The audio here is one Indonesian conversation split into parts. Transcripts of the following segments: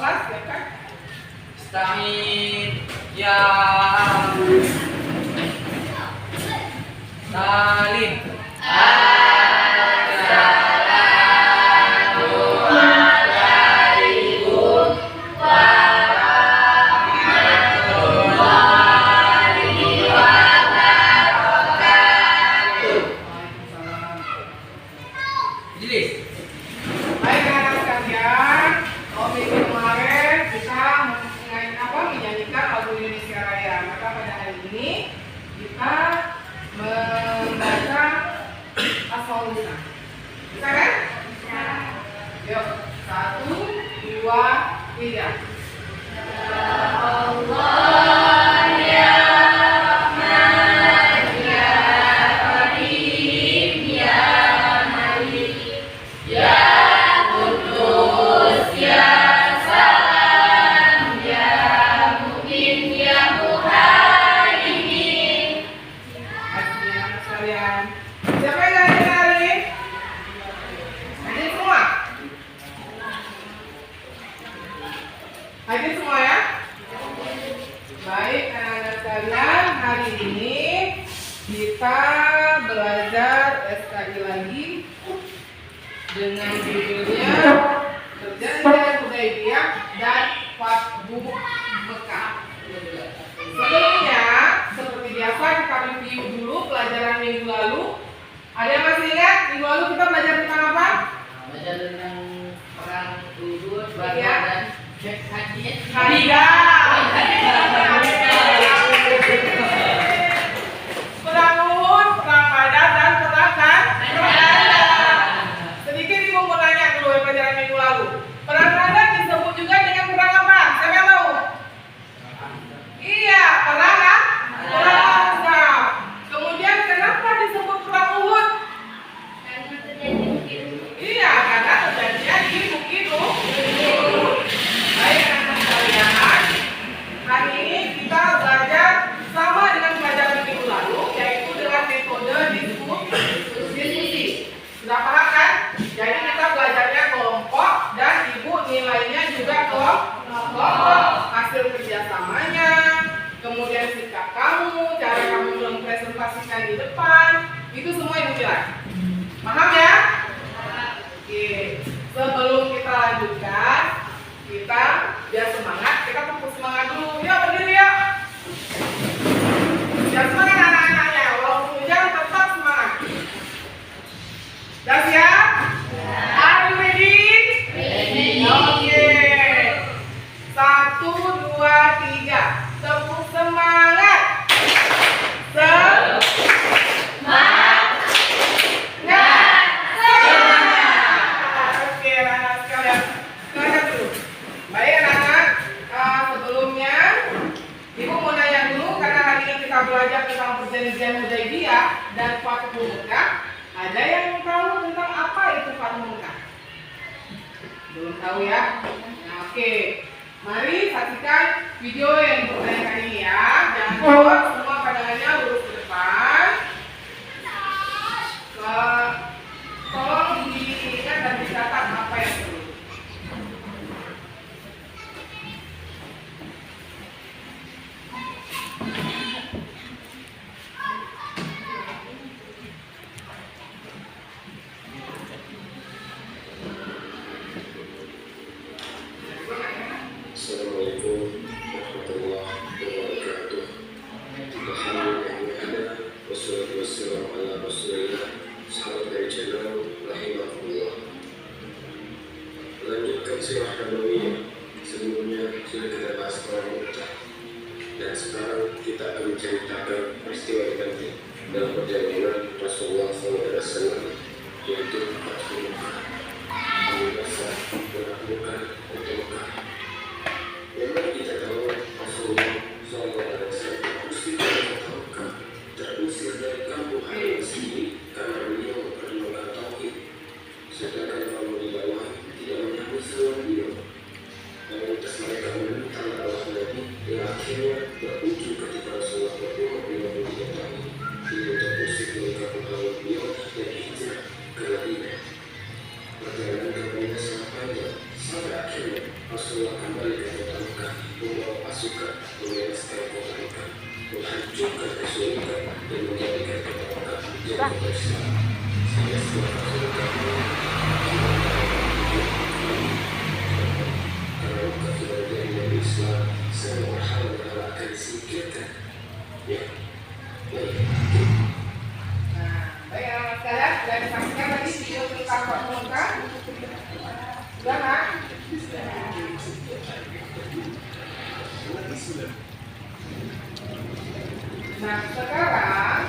kelas, silakan. Stamit ya Salim. Jadi, Baik anak sekalian, minggu kemarin kita menyanyikan lagu Indonesia Raya. Maka pada hari ini kita membaca As-Saluna. Bisa kan? Yuk, 1, 2, 3. Siapa yang ngajarin hari ini? Hadir semua? Hadir semua ya? Baik anak-anak sekalian, hari ini kita belajar sekali lagi dengan judulnya Perjanjian Hudaybiyah dan Fathu Mekah. Sebelumnya, seperti biasa kita review dulu pelajaran minggu lalu. Ada yang masih ingat minggu lalu kita belajar tentang apa? belajar tentang perang Uhud, Badar Iya. dan Hadid. Perang Uhud, perang Badar dan perang Khandaq. Sedikit ibu mau nanya dulu pelajaran minggu lalu. Perang Khandaq disebut juga dengan perang apa? Siapa yang tahu? Iya, perang Ahzab. Kemudian kenapa disebut perang Uhud? Iya, karena terjadinya di Bukit Uhud. Baik anak-anak sekalian, hari ini kita belajar sama dengan pelajaran minggu lalu, yaitu dengan metode diskusi. Sudah paham kan? Jadi kita belajarnya kelompok dan ibu nilainya juga kelompok. Hasil kerjasamanya, kemudian sikap kamu, cara kamu mempresentasikan di depan, itu semua ibu nilai. Paham ya? Oke, sebelum kita lanjutkan, kita biar semangat, kita fokus semangat dulu. Yuk berdiri yuk. Biar semangat anak-anaknya, walaupun hujan tetap semangat. Sudah siap? Are you ready? Oke. 1, 2, 3. Tepuk semangat. Oke, anak-anak sekalian. Semangat dulu. Baik anak-anak, sebelumnya ibu mau nanya dulu karena hari ini kita belajar tentang perjanjian Hudaybiyah dan Fathu Mekah. Ada yang tahu tentang apa itu Fathu Mekah? Belum tahu ya? Nah, oke. Mari saksikan video yang dipertanyakan ini ya. Jangan lupa semua pandangannya lurus ke depan. Tolong diingat dan dicatat apa yang perlu. Assalamualaikum warahmatullahi wabarakatuh. Alhamdulillah, wassalatu wassalamu ala rasulillah, sahabat dari channel rahimahullah. Lanjutkan sirah nabawiyah. Sebelumnya sudah kita bahas perang Mekah, dan sekarang kita akan menceritakan peristiwa yang penting dalam perjalanan Rasulullah SAW, yaitu Fathu Mekah, pembebasan penaklukan untuk Mekah. Memang kita tahu Rasulullah SAW terusir dari kampung halaman sendiri karena beliau memperjuangkan tauhid, sedangkan kaum di bawah tidak menyambut seruan beliau. Mayoritas mereka menentang Allah Nabi yang akhirnya berujung ketika Rasulullah berumur 53 tahun. Beliau terusir dari kampung halaman beliau dan hijrah ke Madinah. Perjalanan ke Madinah sangat panjang sampai akhirnya Rasulullah kembali ke kota Mekah, membawa pasukan, membebaskan kota Mekah, menghancurkan kesyirikan dan menjadikan kota Mekah menjadi kota Islam. Sehingga setelah Rasulullah karena Mekah sudah menjadi negeri Islam, semua hal yang akan disingkirkan. Ya, baik. Nah, baik anak-anak sekalian, sudah disaksikan tadi video tentang kota Mekah? Sudah kan? Nah, sekarang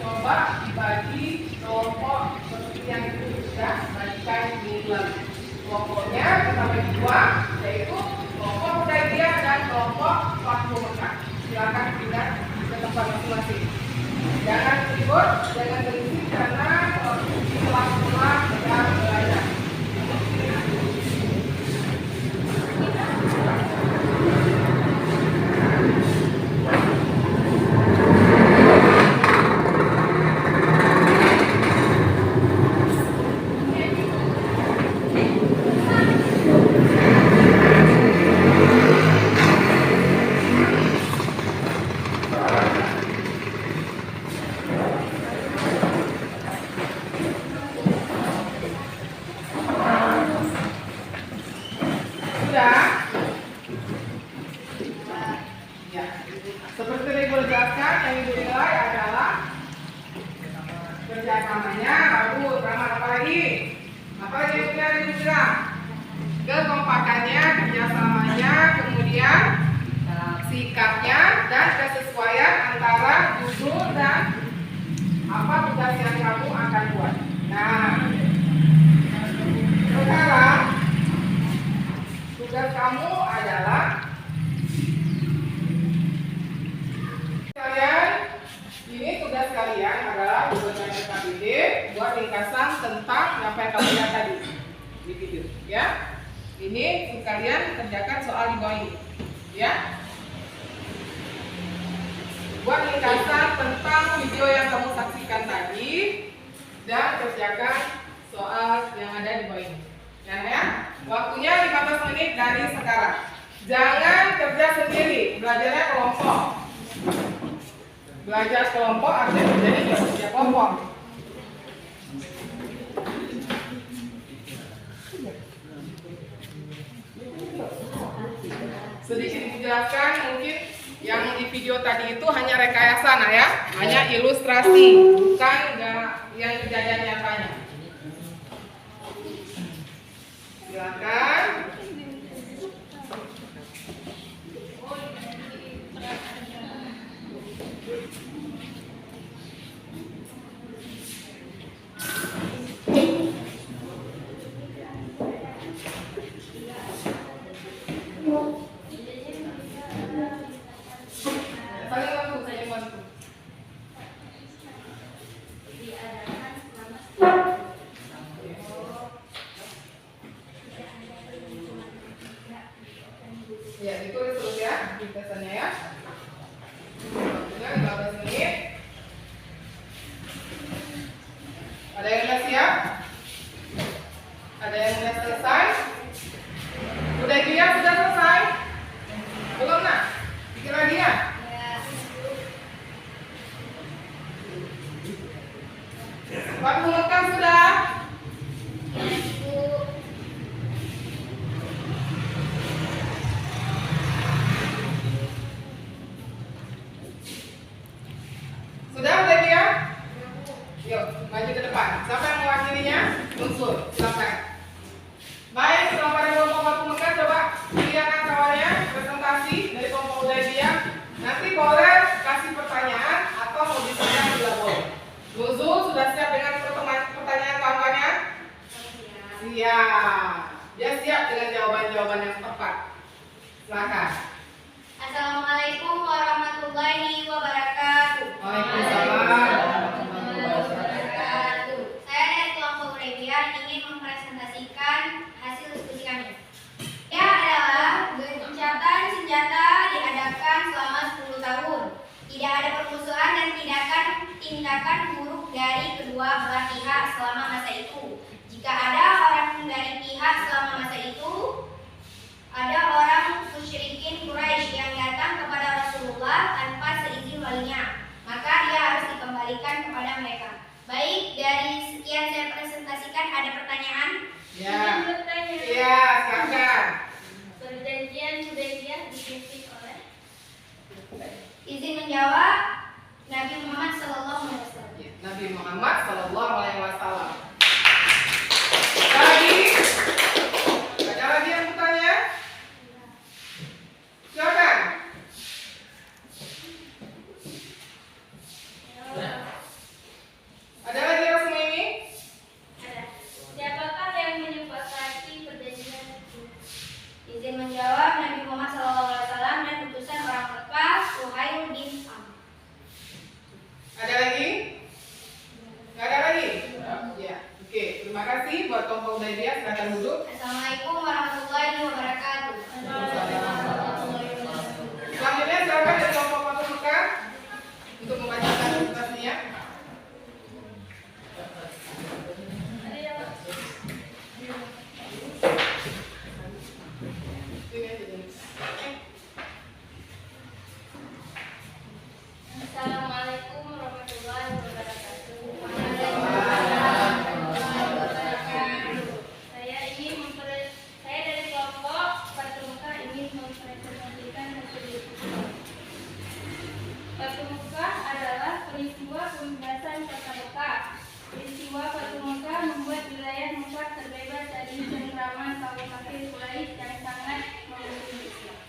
coba dibagi kelompok seperti yang itu sudah bagikan minggu lalu. Kelompoknya kita bagi dua, yaitu kelompok Hudaybiyah dan kelompok Fathu Mekah. Silakan pindah ke tempat masing-masing. Jangan ribut, jangan berisik karena di kelas-kelas sedang belajar. Sudah? Ya. Seperti yang Ibu jelaskan, yang Ibu nilai adalah kerjasamanya, lalu ramah apa lagi? Apa lagi yang sudah Ibu bilang? Kekompakannya, kerjasamanya, kemudian sikapnya dan kesesuaian antara judul dan apa tugas yang kamu akan buat. Nah, sekarang tugas kamu adalah ini tugas kalian adalah buat KBD buat ringkasan tentang apa yang kamu lihat tadi di video, ya. Ini kalian kerjakan soal di bawah ini, ya. Buat ringkasan tentang video yang kamu saksikan tadi dan kerjakan soal yang ada di bawah ini. Ya. Waktunya 15 menit dari sekarang. Jangan kerja sendiri, belajarnya kelompok. Belajar kelompok artinya kerjanya kerja kelompok. Sedikit dijelaskan, mungkin yang di video tadi itu hanya rekayasa, nah ya, hanya ilustrasi, bukan yang kejadian nyatanya. Silakan. Ya, ditulis terus ya, ringkasannya ya. Waktunya 15 menit. Ada yang sudah siap? Ada yang sudah selesai? Udah dia sudah selesai? Belum nak? Pikir lagi ya? Waktu Mekah sudah? Sudah dia? Yuk, maju ke depan. Siapa yang mewakilinya? Unsur, silakan. Baik, setelah pada kelompok Fathu Mekah, coba lihat kawannya presentasi dari kelompok Hudaybiyah. Nanti boleh kasih pertanyaan atau mau diskusi juga boleh. Nuzul sudah siap dengan pertanyaan kawan-kawannya? Siap. Dia siap dengan jawaban-jawaban yang tepat. Silakan. Assalamualaikum warahmatullahi wabarakatuh. Waalaikumsalam. Saya dari kelompok Hudaybiyah ingin mempresentasikan hasil diskusi kami. Ya adalah gencatan senjata diadakan selama 10 tahun. Tidak ada permusuhan dan tindakan buruk dari kedua belah pihak selama masa itu. Jika ada orang dari pihak selama masa itu, ada kepada orang musyrikin Quraisy yang datang kepada Rasulullah tanpa seizin walinya, maka ia harus dikembalikan kepada mereka. Baik, dari sekian saya presentasikan, ada pertanyaan? Ya. Bertanya. Iya, silakan. Perjanjian Hudaybiyah dipimpin oleh? Izin menjawab, Nabi Muhammad SAW. Nabi Muhammad Sallallahu Alaihi Wasallam. Ada lagi yang bertanya? Silakan. Ada lagi Rasmi ini? Ada. Siapakah yang menyepakati perjanjian itu? Izin menjawab, Nabi Muhammad SAW dan utusan orang Mekah, Suhail bin Amr. Ada lagi? Nggak ada lagi? Ya. Oke, terima kasih buat kelompok Hudaybiyah. Silakan duduk. Assalamualaikum warahmatullahi wabarakatuh. Selanjutnya silakan dari kelompok Fatul Mekah untuk membacakan presentasinya. Sini aja, Denis. Assalamualaikum warahmatullahi wabarakatuh. Saya dari kelompok Fatul Mekah ingin mempresentasikan hasil diskusi. Fatul Mekah adalah peristiwa pembebasan kota Mekah. Peristiwa Fatul Mekah membuat wilayah Mekah terbebas dari cengkraman kaum kafir Quraisy yang sangat memusuhi Islam.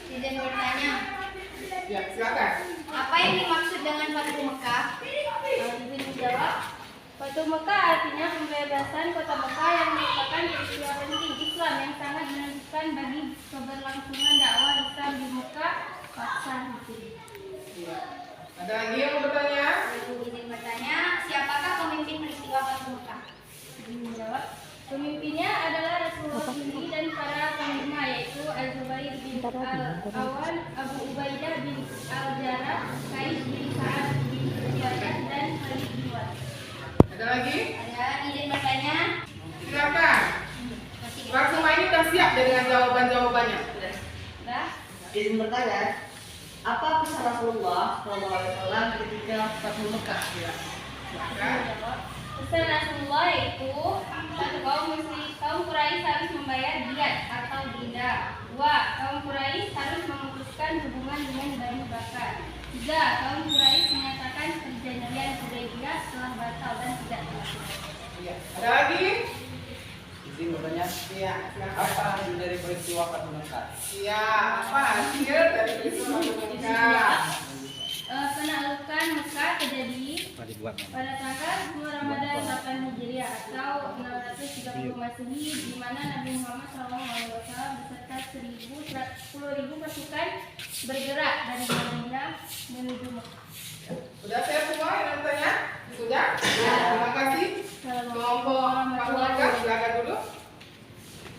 Izin bertanya, Ya, silakan. apa yang dimaksud dengan Fatul Mekah? Izin menjawab, Fatul Mekah artinya pembebasan kota Mekah yang merupakan peristiwa penting Islam yang sangat menentukan bagi keberlangsungan dakwah Islam di Mekah pasca Hijri. Ya. Ada lagi yang mau bertanya? Izin bertanya, siapakah pemimpin peristiwa Fatul Mekah? Izin menjawab, pemimpinnya adalah Rasulullah sendiri dan para panglima, yaitu Az-Zubair bin Al-Awwal, Abu Ubaidah bin Al-Jarrah, Qais bin Sa'ad bin Ubadah, dan Khalid bin Walid. Ada lagi? Ada. Izin bertanya? Silakan. Raksuma ini sudah siap dengan jawaban-jawabannya. Sudah? Izin bertanya, apa pesan Rasulullah SAW ketika Fatul Mekah? Silakan. Pesan Rasulullah itu, satu, kaum Quraisy harus membayar diat atau denda. 2. Kaum Quraisy harus memutuskan hubungan dengan Bani Bakar. 3. Kaum Quraisy menyatakan perjanjian Hudaybiyah telah batal dan tidak dilakukan. Ya. Ada lagi? Izin bertanya, Iya. Silakan. apa hasil dari peristiwa Fatul Mekah? Iya. Apa hasil dari peristiwa Fatul Mekah? Penaklukan Mekah terjadi pada tanggal 10 Ramadan 8 Hijriah atau 630 Masehi, di mana Nabi Muhammad SAW beserta 10.000 pasukan bergerak dari Madinah menuju Mekah. Sudah saya semua yang bertanya? Sudah? Ya. Terima kasih. Kelompok Fatul Mekah, silakan dulu.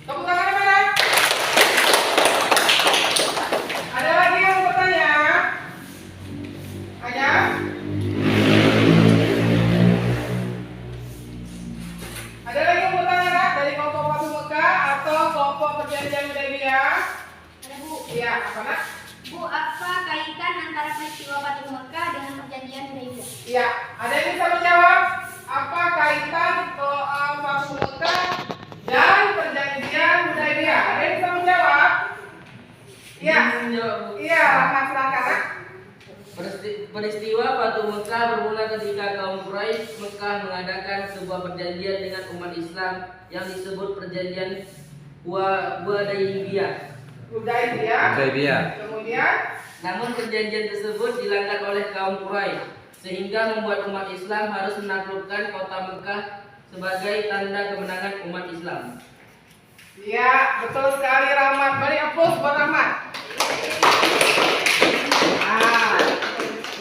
Tepuk tangan mana? Ada lagi yang bertanya? Ada? Ada lagi yang bertanya Kak? Dari kelompok Fatul Mekah atau kelompok perjanjian Hudaybiyah? Ada Bu. Iya, apa nak? Bu, apa kaitan antara peristiwa Fatul Mekah dengan perjanjian Hudaybiyah? Iya, ada yang bisa menjawab? Apa kaitan Fatul Mekah dan perjanjian Hudaybiyah? Ada yang bisa menjawab? Iya. Iya, silakan Nak. Peristiwa Fatul Mekah bermula ketika kaum Quraisy Mekah mengadakan sebuah perjanjian dengan umat Islam yang disebut perjanjian Hudaybiyah. Hudaybiyah. Kemudian Namun perjanjian tersebut dilanggar oleh kaum Quraisy sehingga membuat umat Islam harus menaklukkan kota Mekah sebagai tanda kemenangan umat Islam. iya, betul sekali Rahmat. Beri applause buat Rahmat.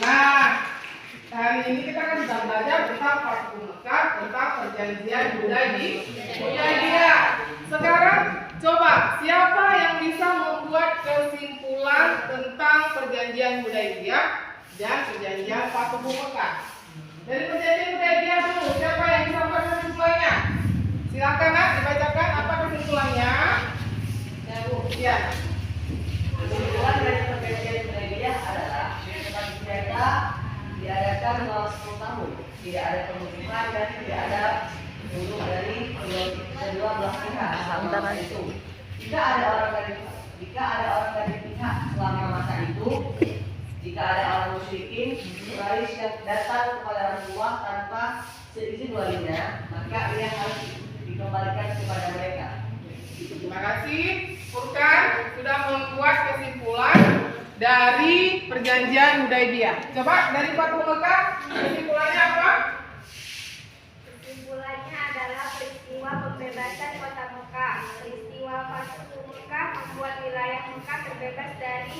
Nah, hari ini kita kan sudah belajar tentang Fatul Mekah, tentang perjanjian Hudaybiyah. Sekarang coba siapa yang bisa membuat kesimpulan tentang perjanjian Hudaybiyah dan perjanjian Fatul Mekah? Dari perjanjian Hudaybiyah dulu, siapa yang bisa membuat kesimpulannya? Silakan Nak, dibacakan apa kesimpulannya. Ya. Kesimpulan dari perjanjian Hudaybiyah adalah perang senjata diadakan selama 10 tahun, tidak ada pemusuhan dan tidak ada bunuh dari kedua belah pihak. Sementara itu, jika ada orang dari pihak selama masa itu, jika ada orang musyrikin Quraisy yang datang kepada Rasulullah tanpa seizin walinya, maka ia harus dikembalikan kepada mereka. Terima kasih. Furkan sudah membuat kesimpulan dari perjanjian Hudaybiyah. Coba dari Batu Mekah, kesimpulannya apa? Kesimpulannya adalah peristiwa pembebasan kota Mekah. Peristiwa Fathu Mekah membuat wilayah Mekah terbebas dari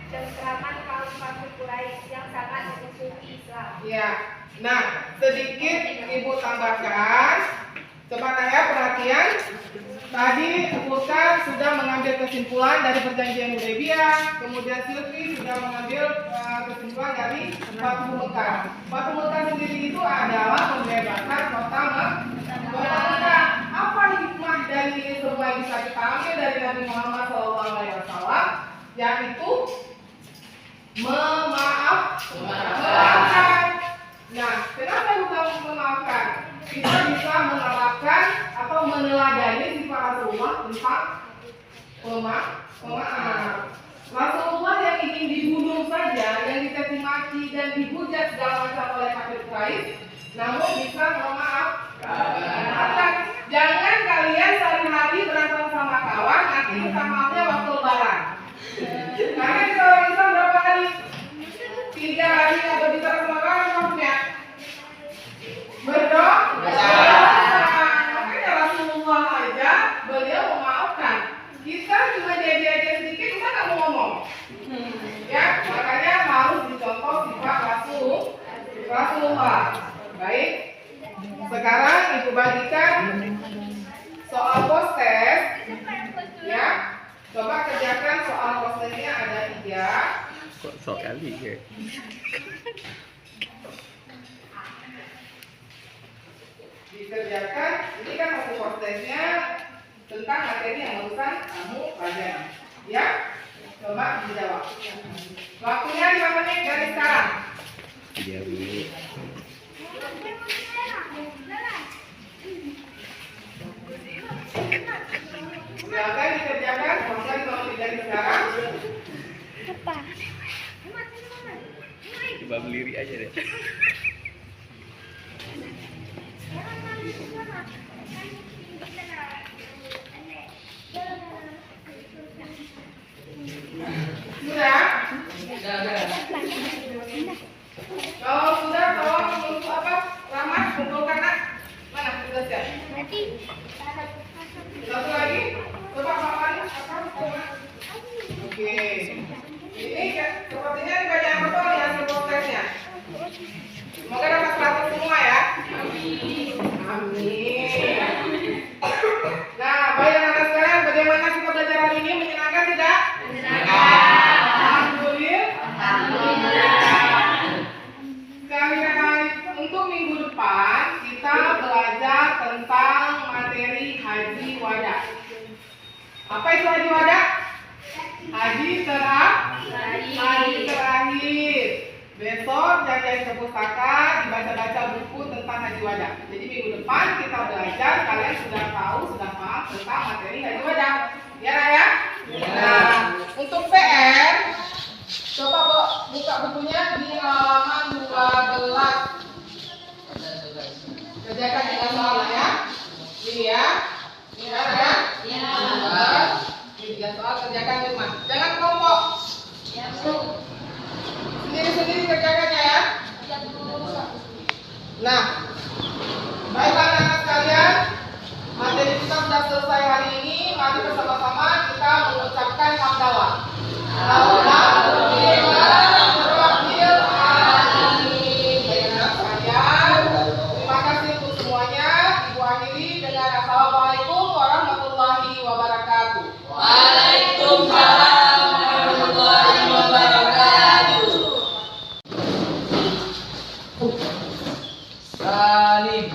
cengkraman kaum kafir Quraisy yang sangat memusuhi Islam. Ya. Nah, sedikit Ibu tambahkan. Coba Naya perhatian. Tadi Furkan sudah mengambil kesimpulan dari perjanjian Hudaybiyah, kemudian Silvi sudah mengambil kesimpulan dari Fathu Mekah. Fathu Mekah sendiri itu adalah pembebasan kota Mekah. Apa hikmah dari ini semua yang bisa kita ambil dari Nabi Muhammad SAW? Yaitu memaafkan. Nah, kenapa bukan memaafkan? Kita bisa menerapkan atau meneladani sifat Rasulullah tentang pemaaf. Rasulullah yang ingin dibunuh saja, yang dicaci maki dan dihujat segala macam oleh kafir Quraisy, namun bisa memaafkan. Jangan kalian sehari-hari berantem sama kawan, nanti minta maafnya waktu lebaran. Karena kita orang Islam berapa hari? 3 hari atau bicara sama kawan maafnya. Berdoa. Makanya Rasulullah aja beliau memaafkan. Kita cuma dia sedikit, kita nggak mau ngomong. Ya, makanya harus dicontoh sifat Rasulullah. Baik. Sekarang Ibu bagikan soal postes. Ya, coba kerjakan soal postesnya ada 3. Kok sok kali ya? Dikerjakan, ini kan satu postesnya tentang materi yang barusan kamu pelajari. Ya, coba dijawab. Waktunya 5 menit dari sekarang. Iya Bu. Silakan dikerjakan, waktunya 5 menit dari sekarang. Coba berdiri aja deh. Sudah? Sudah. Kalau sudah, tolong untuk apa? Ramah, kumpulkan nak. Mana? Sudah siap? Satu lagi? Coba paparin. Oke. Ini sepertinya banyak betul ya prosesnya. Semoga dapat 100 semua ya. Amin. Nah, baik anak-anak sekalian, bagaimana kita belajar hari ini? Menyenangkan tidak? Sekali lagi, untuk minggu depan kita belajar tentang materi haji wada. Apa itu haji wada? Haji terakhir. Besok jaga ke pustaka, dibaca-baca buku tentang haji wada. Jadi minggu depan kita belajar, kalian sudah tahu, sudah paham tentang materi haji wada. Ya Raya? Nah, untuk PR, coba buka bukunya di halaman 12. Kerjakan dengan soal ya. Ini ya. Ini ya. Ini 3 soal, kerjakan di rumah. Jangan kelompok. Sendiri-sendiri kerjakannya ya. Nah, baiklah anak-anak sekalian, materi kita sudah selesai hari ini. Mari bersama-sama kita mengucapkan hamdalah. Alhamdulillahirabbil alamin. Baik anak sekalian, terima kasih untuk semuanya. Ibu akhiri dengan assalamualaikum warahmatullahi wabarakatuh. Waalaikumsalam warahmatullahi wabarakatuh. Salim.